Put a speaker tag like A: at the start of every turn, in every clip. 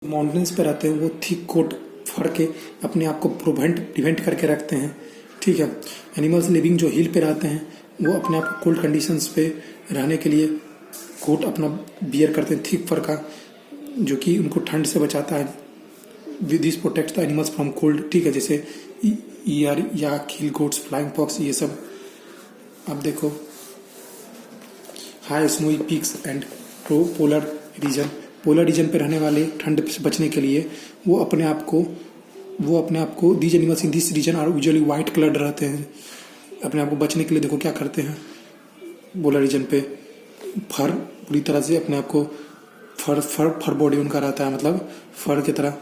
A: Mountains पे रहते हैं वो थिक कोट फर के अपने आप को प्रिवेंट करके रखते हैं। ठीक है। एनिमल्स लिविंग जो हिल पे रहते हैं वो अपने आप को कोल्ड कंडीशंस पे रहने के लिए कोट अपना बियर करते हैं थिक फर का, जो कि उनको ठंड से बचाता है। This protect the animals from cold. ठीक है, जैसे ईयर या किल गोट्स, फ्लाइंग पॉक्स, ये सब। अब देखो high snowy peaks and polar region पे रहने वाले ठंड से बचने के लिए वो अपने आप को these animals in this region are usually white coloured रहते हैं। अपने आप को बचने के लिए देखो क्या करते हैं, पोलर रीजन पे फर पूरी तरह से अपने आप को फर बॉडी उनका रहता है, मतलब फर की तरह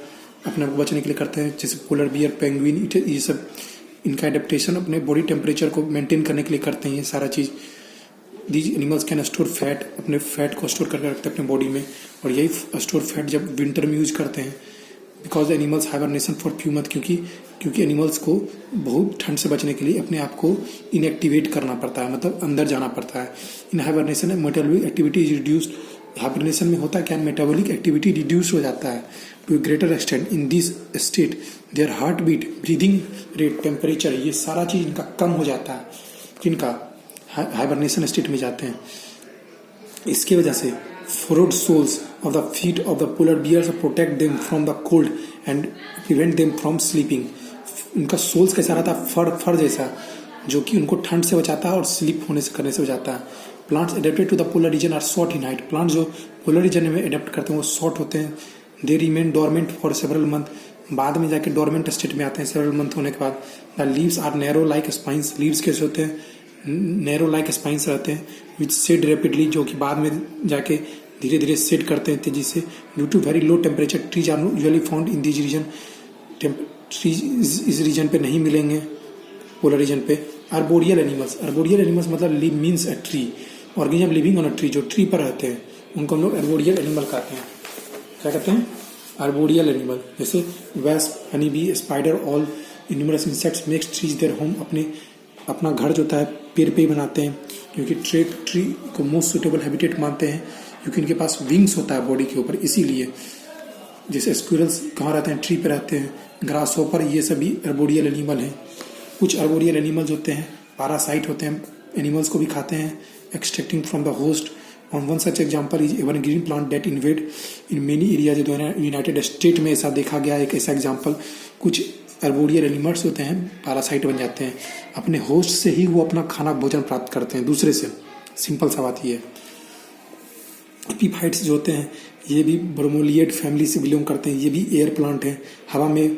A: अपने आप को बचने के लिए करते हैं। जैसे पोलर बियर, पेंगुइन, ये सब इनका एडेप्टेशन अपने बॉडी टेम्परेचर को मेंटेन करने के लिए करते हैं ये सारा चीज़। These animals can store fat, अपने फैट को स्टोर करके रखते हैं अपने बॉडी में, और यही स्टोर फैट जब विंटर में यूज करते हैं। Because animals hibernation for few month, क्योंकि एनिमल्स को बहुत ठंड से बचने के लिए अपने आप को इनएक्टिवेट करना पड़ता है, मतलब अंदर जाना पड़ता है। In hibernation metabolic activity is reduced. Hibernation में होता है क्या, मेटाबॉलिक एक्टिविटी रिड्यूस हो जाता है to greater extent. In this state their heart beat, breathing rate, temperature, ये सारा चीज इनका कम हो जाता है। किनका हाइबरनेशन स्टेट में जाते हैं। इसके वजह से furred soles of the feet of the polar bears protect them from the cold and prevent them from slipping. उनका सोल्स कैसा रहता है, फर जैसा, जो कि उनको ठंड से बचाता है और स्लीप करने से बचाता है। Plants adapted to the polar region are short in height. Plants जो पोलर रीजन में एडेप्ट करते हैं वो शॉर्ट होते हैं। They remain dormant for several month, बाद में जाके डोरमेंट स्टेट में आते हैं सेवरल मंथ होने के बाद। The leaves are narrow like spines. Leaves कैसे होते हैं, नैरो लाइक स्पाइंस रहते हैं, विच सेड रैपिडली, जो कि बाद में जाके धीरे धीरे सेड करते हैं तेजी से। Due to very low temperature trees are usually found in this region. Trees इस रीजन पे नहीं मिलेंगे, पोलर रीजन पे। आर्बोरियल एनिमल्स मतलब live means a tree, organism living on a tree, जो ट्री पर रहते हैं उनको हम लोग आर्बोरियल एनिमल कहते हैं। क्या कहते हैं, आर्बोरियल एनिमल। जैसे wasp, honey bee, spider, all numerous insects makes trees their home. अपना घर जो होता है पेड़ पे ही बनाते हैं, क्योंकि ट्री को मोस्ट सुटेबल हैबिटेट मानते हैं, क्योंकि इनके पास विंग्स होता है बॉडी के ऊपर, इसीलिए। जैसे स्क्विरल्स कहाँ रहते हैं, ट्री पे रहते हैं। ग्रास हॉपर, ये सभी आर्बोरियल एनिमल हैं। कुछ आर्बोरियल एनिमल्स होते हैं पैरासाइट होते हैं, एनिमल्स को भी खाते हैं, extracting from the host. On one such example is evergreen plant that invaded in many areas. जो है यूनाइटेड स्टेट में ऐसा देखा गया, एक ऐसा एग्जाम्पल। कुछ आर्बोरियल एनिमल्स होते हैं पैरासाइट बन जाते हैं, अपने होस्ट से ही वो अपना खाना भोजन प्राप्त करते हैं, दूसरे से। सिंपल सा बात ये है। एपीफाइट्स जो होते हैं ये भी ब्रोमोलिएड फैमिली से बिलोंग करते हैं। ये भी एयर प्लांट हैं, हवा में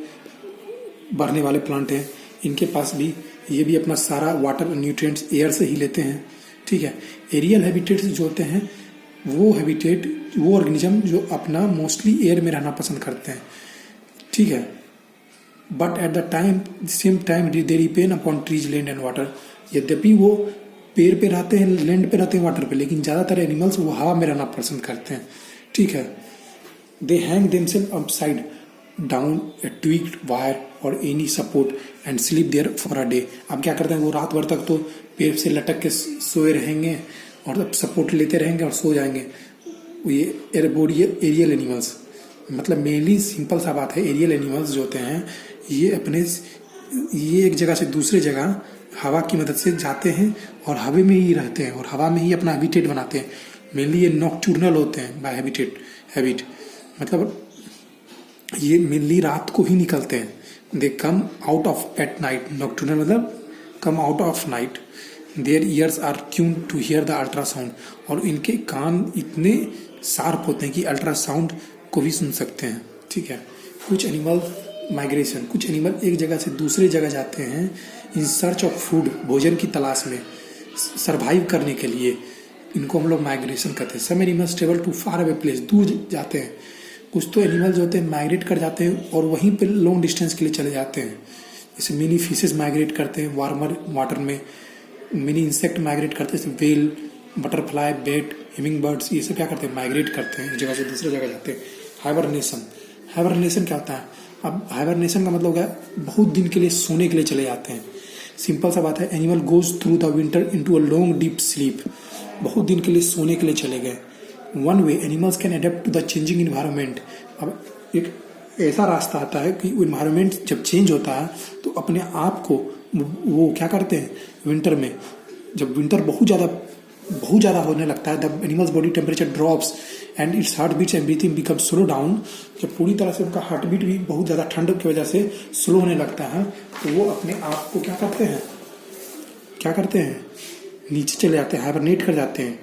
A: बढ़ने वाले प्लांट हैं। इनके पास भी ये भी अपना सारा वाटर और न्यूट्रिएंट्स एयर से ही लेते हैं। ठीक है। एरियल हैबिटेट्स जो होते हैं वो ऑर्गेनिज्म जो अपना मोस्टली एयर में रहना पसंद करते हैं। ठीक है। But at the same time they depend upon trees, land and water. यद्यपि वो पेड़ पे रहते हैं, लैंड पे रहते हैं, वाटर पे, लेकिन ज़्यादातर एनिमल्स वो हवा में रहना पसंद करते हैं। ठीक है। They hang themselves upside down a twigged wire और any support and sleep there for a day. अब क्या करते हैं, वो रात भर तक तो पेड़ से लटक के सोए रहेंगे और सपोर्ट लेते रहेंगे और सो जाएंगे। ये एरियल एनिमल्स, मतलब मेनली सिंपल सा बात है, एरियल एनिमल्स जो होते हैं ये एक जगह से दूसरे जगह हवा की मदद से जाते हैं और हवा में ही रहते हैं और हवा में ही अपना हैबिटेट बनाते हैं। मेनली ये नॉक्टर्नल होते हैं बाय हैबिट, मतलब ये मेनली रात को ही निकलते हैं। They come out of at night. Nocturnal मतलब come out of night. Their ears are tune to hear the ultrasound, और इनके कान इतने शार्प होते हैं कि अल्ट्रासाउंड को भी सुन सकते हैं। ठीक है। कुछ एनिमल माइग्रेशन, कुछ एनिमल एक जगह से दूसरे जगह जाते हैं इन सर्च ऑफ फूड, भोजन की तलाश में, सरवाइव करने के लिए। इनको हम लोग माइग्रेशन कहते हैं। Some animals travel to far away place, दूर जाते हैं। कुछ तो एनिमल्स होते हैं माइग्रेट कर जाते हैं और वहीं पे लॉन्ग डिस्टेंस के लिए चले जाते हैं। जैसे मिनी फिशेस माइग्रेट करते हैं वार्मर वाटर में, मिनी इंसेक्ट माइग्रेट करते हैं, जैसे वेल, बटरफ्लाई, बेट, हिमिंग बर्ड्स, ये सब क्या करते हैं, माइग्रेट करते हैं, एक जगह से दूसरे जगह जाते हैं। हाइबरनेशन क्या होता है, अब हाइबरनेशन का मतलब है बहुत दिन के लिए सोने के लिए चले जाते हैं। सिंपल सा बात है, animal goes through the winter into a long deep sleep. बहुत दिन के लिए सोने के लिए चले गए। One way animals can adapt to the changing environment. अब एक ऐसा रास्ता आता है कि इन्वायरमेंट जब चेंज होता है तो अपने आप को वो क्या करते हैं, विंटर में जब विंटर बहुत ज़्यादा होने लगता है, the animal's body temperature drops and its heart beats and breathing become slow down, जब पूरी तरह से उनका हार्ट बीट भी बहुत ज़्यादा ठंड की वजह से स्लो होने लगता है, तो वो अपने आप को क्या करते हैं, नीचे चले जाते हैं, हाइबरनेट कर जाते हैं।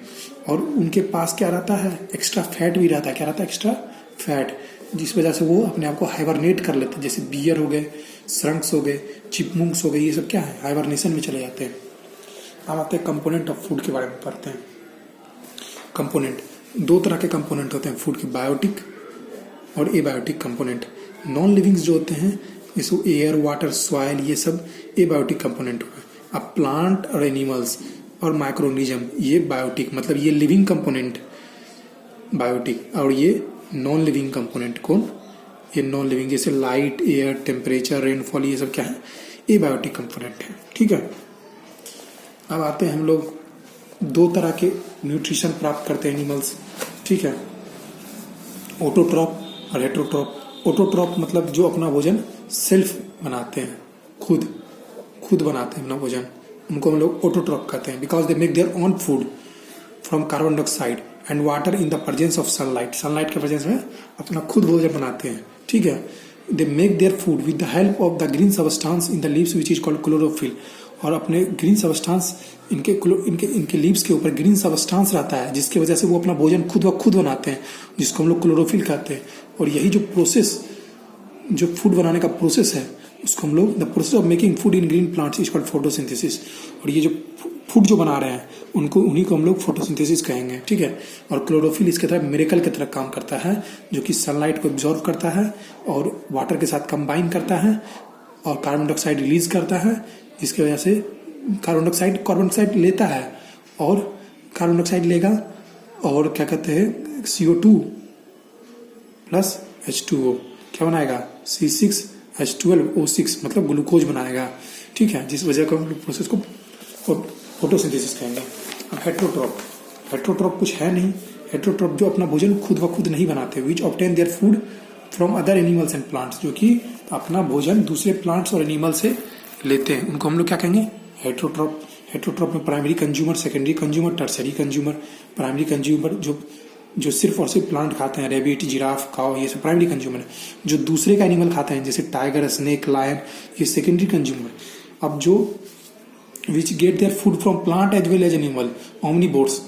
A: और उनके पास क्या रहता है, एक्स्ट्रा फैट भी रहता है। क्या रहता है, एक्स्ट्रा फैट, जिस वजह से वो अपने आप को हाइबरनेट कर लेते हैं। जैसे बियर हो गए, श्रंक्स हो गए, चिपमुंक्स हो गए, ये सब क्या है, हाइबरनेशन में चले जाते हैं। अब आते हैं कंपोनेंट ऑफ फूड के बारे में पढ़ते हैं। कंपोनेंट, दो तरह के कंपोनेंट होते हैं फूड के, बायोटिक और एबायोटिक कंपोनेंट। नॉन लिविंग्स जो होते हैं, जैसे एयर, वाटर, सॉइल, ये सब एबायोटिक कंपोनेंट हो गए। अब प्लांट और एनिमल्स और माइक्रोऑर्गेनिज्म, ये बायोटिक, मतलब ये लिविंग कंपोनेंट बायोटिक, और ये नॉन लिविंग कंपोनेंट कौन, ये नॉन लिविंग, जैसे लाइट, एयर, टेम्परेचर, रेनफॉल, ये सब क्या है, एबायोटिक कंपोनेंट है। ठीक है, अब आते हैं हम लोग दो तरह के न्यूट्रिशन प्राप्त करते हैं एनिमल्स। ठीक है, ऑटोट्रॉप और हेटेरोट्रॉप। ऑटोट्रॉप मतलब जो अपना भोजन सेल्फ बनाते हैं, खुद बनाते हैं अपना भोजन, उनको हम लोग ऑटोट्रॉप कहते हैं। Because they make their own food from carbon dioxide and water in the presence of sunlight. Sunlight के प्रेजेंस में अपना खुद भोजन बनाते हैं। ठीक है, they make their food with the help of the green substance in the leaves which is called chlorophyll. और अपने ग्रीन सबस्टांस, इनके लीव्स के ऊपर ग्रीन सबस्टांस रहता है, जिसकी वजह से वो अपना भोजन खुद बनाते हैं, जिसको हम लोग क्लोरोफिल कहते हैं। और यही जो प्रोसेस, जो फूड बनाने का प्रोसेस है, उसको हम लोग the process of making food in green plants is called photosynthesis. और ये जो फूड जो बना रहे हैं उन्हीं को हम लोग फोटोसिंथेसिस कहेंगे। ठीक है, और क्लोरोफिल इसके तरह मिरेकल की तरह काम करता है, जो कि सनलाइट को एब्जॉर्व करता है और वाटर के साथ कंबाइन करता है और कार्बन डाइऑक्साइड रिलीज करता है, जिसकी वजह से कार्बन डाइऑक्साइड लेता है और कार्बन डाइऑक्साइड लेगा और क्या कहते हैं, CO2 प्लस H2O क्या बनाएगा, C6H12O6, मतलब ग्लूकोज बनाएगा। ठीक है, जिस वजह को हम लोग प्रोसेस को फोटोसिंथेसिस कहेंगे। अब हेटेरोट्रॉप कुछ है नहीं। हेटेरोट्रॉप जो अपना भोजन खुद नहीं बनाते, which obtain their food from other animals and plants, जो कि अपना भोजन दूसरे प्लांट्स और एनिमल से लेते हैं, उनको हम लोग क्या कहेंगे, हेटेरोट्रॉप। हेटेरोट्रॉप में primary consumer, secondary consumer, tertiary consumer. Primary consumer जो सिर्फ और सिर्फ प्लांट खाते हैं, रेबिट, जिराफ, काऊ, ये सब प्राइमरी कंज्यूमर है। जो दूसरे का एनिमल खाते हैं, जैसे टाइगर, स्नेक, लायन, ये सेकेंडरी कंज्यूमर। अब जो which get their food from plant as well as animal, omnivores,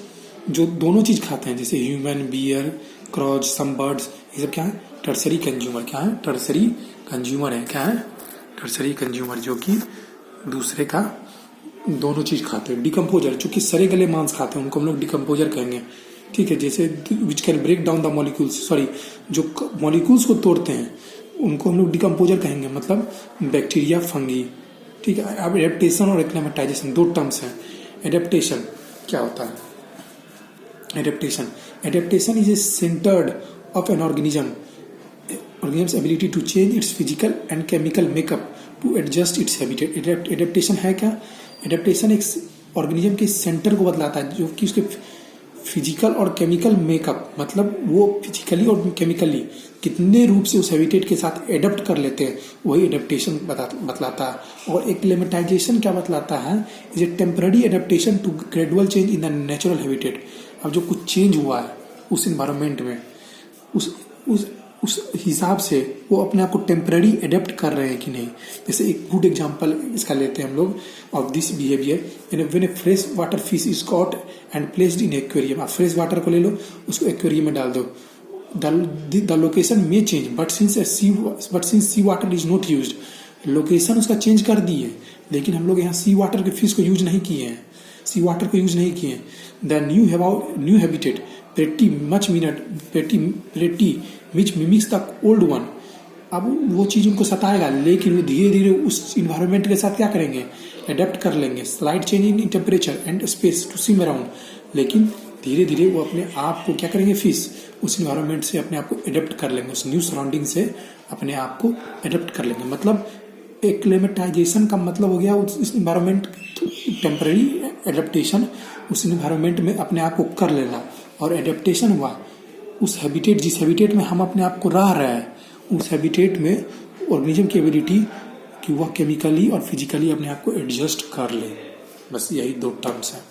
A: जो दोनों चीज खाते हैं, जैसे human, bear, crow, some birds, ये सब क्या है, टर्सरी कंज्यूमर। क्या है, टर्सरी कंज्यूमर है। क्या है, टर्सरी कंज्यूमर, जो कि दूसरे का दोनों चीज खाते हैं। डिकम्पोजर, जो कि सरे गले मांस खाते हैं, उनको हम लोग डिकम्पोजर कहेंगे। ठीक है, जैसे which can break down the molecules, जो मॉलिक्यूल्स को तोड़ते हैं उनको हम लोग डिकम्पोजर कहेंगे, मतलब बैक्टीरिया, फंगी। ठीक है, अब एडेप्टेशन और एक्लेमेटाइजेशन दो टर्म्स हैं। एडेप्टेशन क्या होता है, adaptation is a centred of an organism's ability to change its physical and chemical makeup to adjust its habitat। Adaptation है क्या, एडेप्टेशन एक ऑर्गेनिज्म के सेंटर को बदलाता है, जो कि उसके फिजिकल और केमिकल मेकअप, मतलब वो फिजिकली और केमिकली कितने रूप से उस हैबिटेट के साथ एडप्ट कर लेते हैं, वही एडेप्टेशन बतलाता है। और एक्लेमेटाइजेशन क्या बतलाता है, is a temporary adaptation to gradual change in the natural habitat. अब जो कुछ चेंज हुआ है उस इन्वायरमेंट में, उस हिसाब से वो अपने आप को टेम्पररी एडेप्ट कर रहे हैं कि नहीं। जैसे एक गुड एग्जांपल इसका लेते हैं हम लोग of this behaviour. When a fresh water fish is caught and placed in aquarium. आप फ्रेश वाटर को ले लो, उसको एक्वेरियम में डाल दो, द लोकेशन में change, but since sea water is not used, location उसका चेंज कर दी है, लेकिन हम लोग यहाँ सी वाटर के फिश को यूज नहीं किए हैं, सी वाटर को यूज नहीं किए। The new habitat pretty which mimics the old one। अब वो चीज उनको सताएगा, लेकिन वो धीरे धीरे उस इन्वायरमेंट के साथ क्या करेंगे, एडेप्ट कर लेंगे। Slight change in temperature and space to swim around, लेकिन धीरे धीरे वो अपने आप को क्या करेंगे, फिश उस इन्वायरमेंट से अपने आप को एडेप्ट कर लेंगे, उस न्यू सराउंडिंग से अपने आप को एडेप्ट कर लेंगे। मतलब एक्लेमेटाइजेशन का मतलब हो गया उस इन्वायरमेंट, टेम्पररी एडेप्टेशन, उस इन्वायरमेंट में अपने आप को कर लेना। और एडेप्टेशन हुआ उस हैबिटेट, जिस हैबिटेट में हम अपने आप को रह रहे हैं, उस हैबिटेट में ऑर्गेनिज्म की एबिलिटी कि वह केमिकली और फिजिकली अपने आप को एडजस्ट कर ले। बस यही दो टर्म्स हैं।